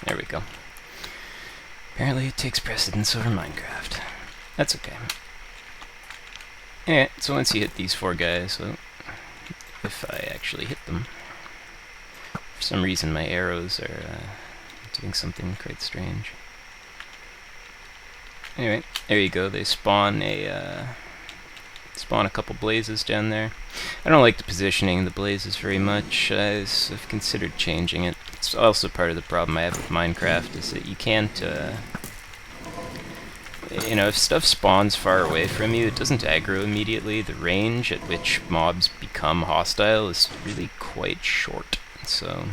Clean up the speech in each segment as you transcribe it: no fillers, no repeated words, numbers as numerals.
There we go. Apparently it takes precedence over Minecraft. That's okay. Alright, so once you hit these 4 guys, well, if I actually hit them, for some reason my arrows are doing something quite strange. Anyway, there you go. They spawn a couple blazes down there. I don't like the positioning of the blazes very much. I've considered changing it. It's also part of the problem I have with Minecraft is that you can't, if stuff spawns far away from you, it doesn't aggro immediately. The range at which mobs become hostile is really quite short. So,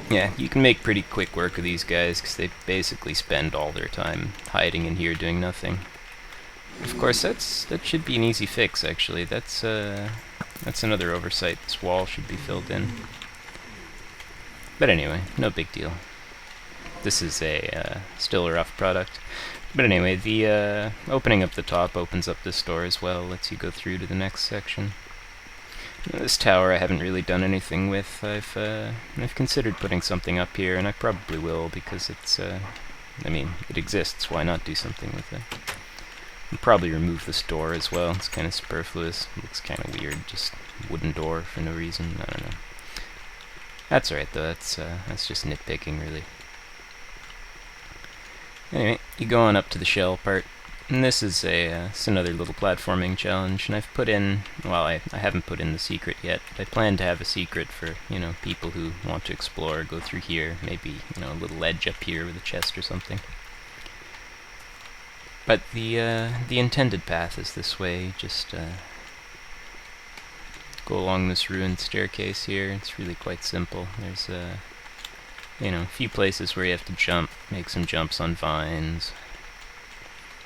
yeah, you can make pretty quick work of these guys because they basically spend all their time hiding in here doing nothing. Of course, that should be an easy fix, actually. That's another oversight. This wall should be filled in. But anyway, no big deal. This is still a rough product. But anyway, the opening up the top opens up this door as well, lets you go through to the next section. Now, this tower I haven't really done anything with. I've considered putting something up here, and I probably will because it's, it exists. Why not do something with it? I'll probably remove this door as well. It's kind of superfluous. It looks kind of weird, just wooden door for no reason. I don't know. That's alright though. That's just nitpicking, really. Anyway, you go on up to the shell part, and this is it's another little platforming challenge. And I've put in, well, I haven't put in the secret yet. But I plan to have a secret for people who want to explore. Go through here, maybe a little ledge up here with a chest or something. But the intended path is this way. Just go along this ruined staircase here. It's really quite simple. There's a few places where you have to jump, make some jumps on vines,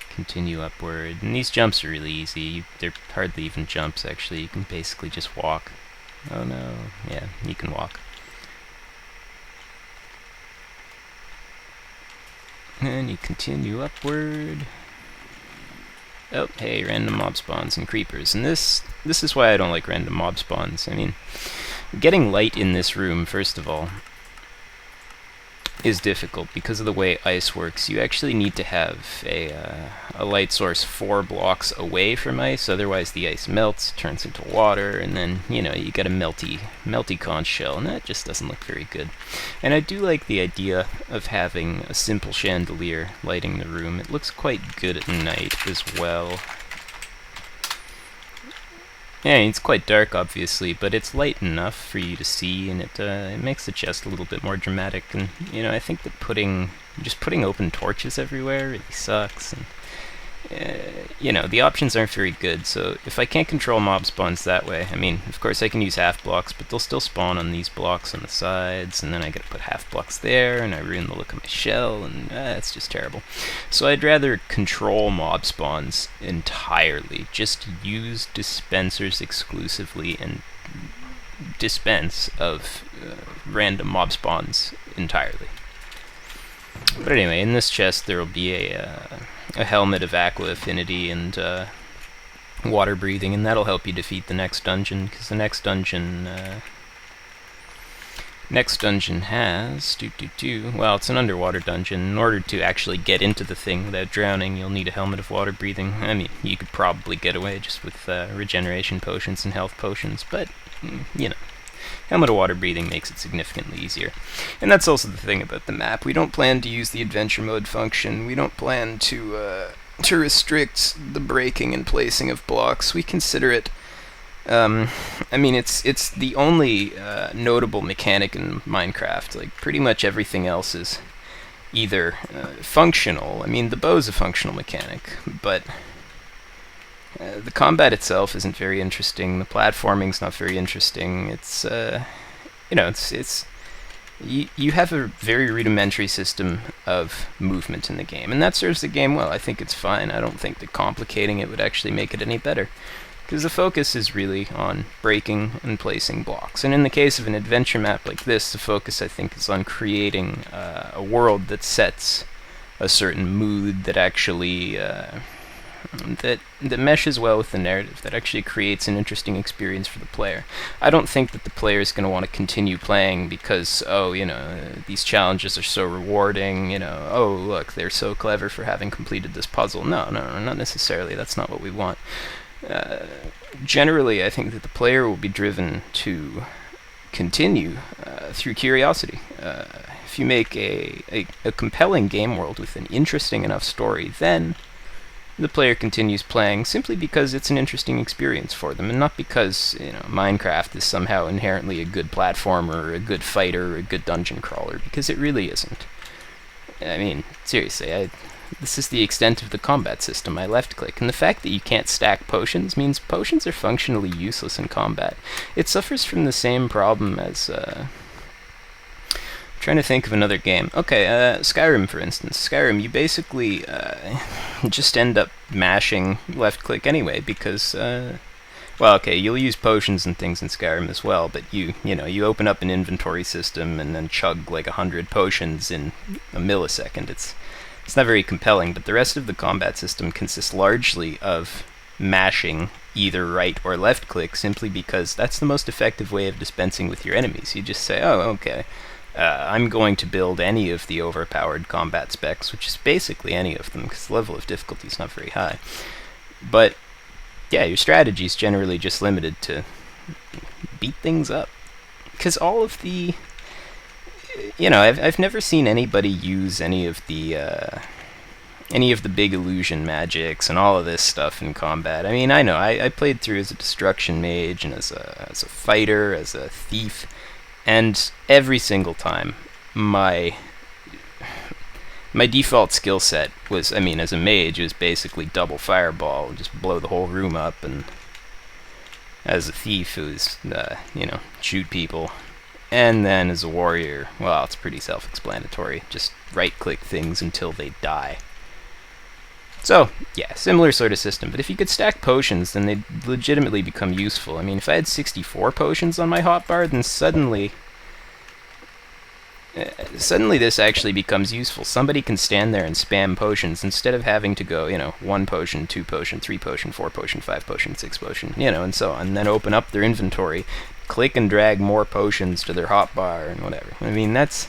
continue upward. And these jumps are really easy. They're hardly even jumps, actually. You can basically just walk. Oh no, yeah, you can walk. And you continue upward. Oh, hey, random mob spawns and creepers. And this is why I don't like random mob spawns. I mean, getting light in this room, first of all, is difficult because of the way ice works. You actually need to have a light source 4 blocks away from ice, otherwise the ice melts, turns into water, and then, you get a melty conch shell, and that just doesn't look very good. And I do like the idea of having a simple chandelier lighting the room. It looks quite good at night as well. Yeah, it's quite dark, obviously, but it's light enough for you to see, and it makes the chest a little bit more dramatic. And I think that just putting open torches everywhere really sucks. And the options aren't very good. So if I can't control mob spawns that way, of course I can use half blocks, but they'll still spawn on these blocks on the sides, and then I gotta put half blocks there, and I ruin the look of my shell, and it's just terrible. So I'd rather control mob spawns entirely. Just use dispensers exclusively and dispense of random mob spawns entirely. But anyway, in this chest there will be a helmet of aqua affinity and water breathing, and that'll help you defeat the next dungeon, because the next dungeon has well, it's an underwater dungeon. In order to actually get into the thing without drowning, you'll need a helmet of water breathing. You could probably get away just with regeneration potions and health potions, but helmet of water breathing makes it significantly easier. And that's also the thing about the map. We don't plan to use the adventure mode function. We don't plan to restrict the breaking and placing of blocks. We consider it, it's the only notable mechanic in Minecraft. Like, pretty much everything else is either functional. The bow's a functional mechanic, but the combat itself isn't very interesting. The platforming's not very interesting. It's you have a very rudimentary system of movement in the game, and that serves the game well. I think it's fine. I don't think that complicating it would actually make it any better, because the focus is really on breaking and placing blocks. And in the case of an adventure map like this, the focus, I think, is on creating a world that sets a certain mood that actually that meshes well with the narrative, that actually creates an interesting experience for the player. I don't think that the player is going to want to continue playing because, oh, these challenges are so rewarding, oh, look, they're so clever for having completed this puzzle. No, not necessarily. That's not what we want. Generally, I think that the player will be driven to continue through curiosity. If you make a compelling game world with an interesting enough story, then the player continues playing simply because it's an interesting experience for them, and not because Minecraft is somehow inherently a good platformer, or a good fighter, or a good dungeon crawler, because it really isn't. I mean, seriously, this is the extent of the combat system. I left-click, and the fact that you can't stack potions means potions are functionally useless in combat. It suffers from the same problem as trying to think of another game. Okay, Skyrim, for instance. Skyrim, you basically just end up mashing left-click anyway, because, well, okay, you'll use potions and things in Skyrim as well, but you open up an inventory system and then chug like 100 potions in a millisecond. It's not very compelling, but the rest of the combat system consists largely of mashing either right or left-click, simply because that's the most effective way of dispensing with your enemies. You just say, oh, okay, I'm going to build any of the overpowered combat specs, which is basically any of them, because the level of difficulty is not very high. But, yeah, your strategy is generally just limited to beat things up. Because all of the... I've never seen anybody use any of the big illusion magics and all of this stuff in combat. I mean, I know, I played through as a destruction mage, and as a fighter, as a thief, and every single time, my default skill set was, I mean, as a mage, it was basically double fireball, just blow the whole room up, and as a thief, it was, shoot people. And then as a warrior, well, it's pretty self-explanatory, just right-click things until they die. So, yeah, similar sort of system, but if you could stack potions, then they'd legitimately become useful. I mean, if I had 64 potions on my hotbar, then suddenly this actually becomes useful. Somebody can stand there and spam potions instead of having to go, 1 potion, 2 potion, 3 potion, 4 potion, 5 potion, 6 potion, and so on, and then open up their inventory, click and drag more potions to their hotbar and whatever. I mean, it's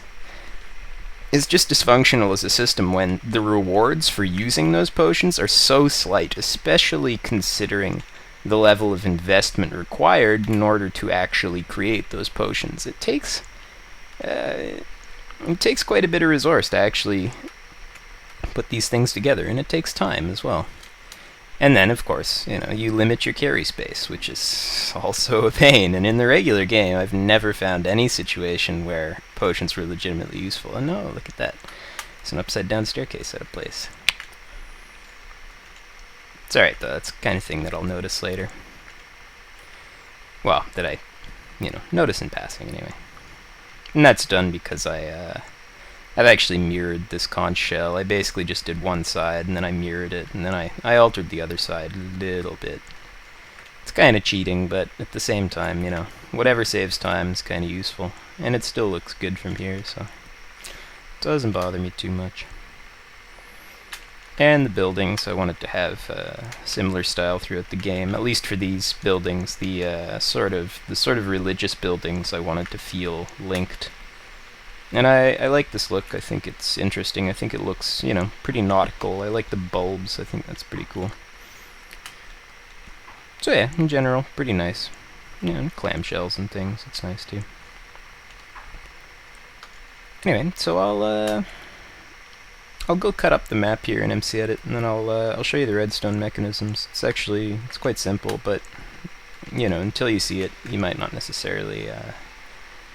just dysfunctional as a system when the rewards for using those potions are so slight, especially considering the level of investment required in order to actually create those potions. It takes quite a bit of resource to actually put these things together, and it takes time as well. And then, of course, you limit your carry space, which is also a pain. And in the regular game, I've never found any situation where potions were legitimately useful. And no, look at that. It's an upside-down staircase out of place. It's alright, though. That's the kind of thing that I'll notice later. Well, that I, notice in passing, anyway. And that's done because I've actually mirrored this conch shell. I basically just did one side, and then I mirrored it, and then I altered the other side a little bit. It's kind of cheating, but at the same time, whatever saves time is kind of useful. And it still looks good from here, so it doesn't bother me too much. And the buildings, I wanted to have a similar style throughout the game, at least for these buildings. The sort of religious buildings, I wanted to feel linked. And I like this look. I think it's interesting. I think it looks, pretty nautical. I like the bulbs. I think that's pretty cool. So yeah, in general, pretty nice. And clamshells and things. It's nice too. Anyway, so I'll go cut up the map here in MC Edit, and then I'll show you the redstone mechanisms. It's quite simple, but until you see it, you might not necessarily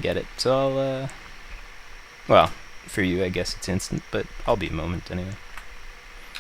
get it. So well, for you, I guess it's instant, but I'll be a moment anyway.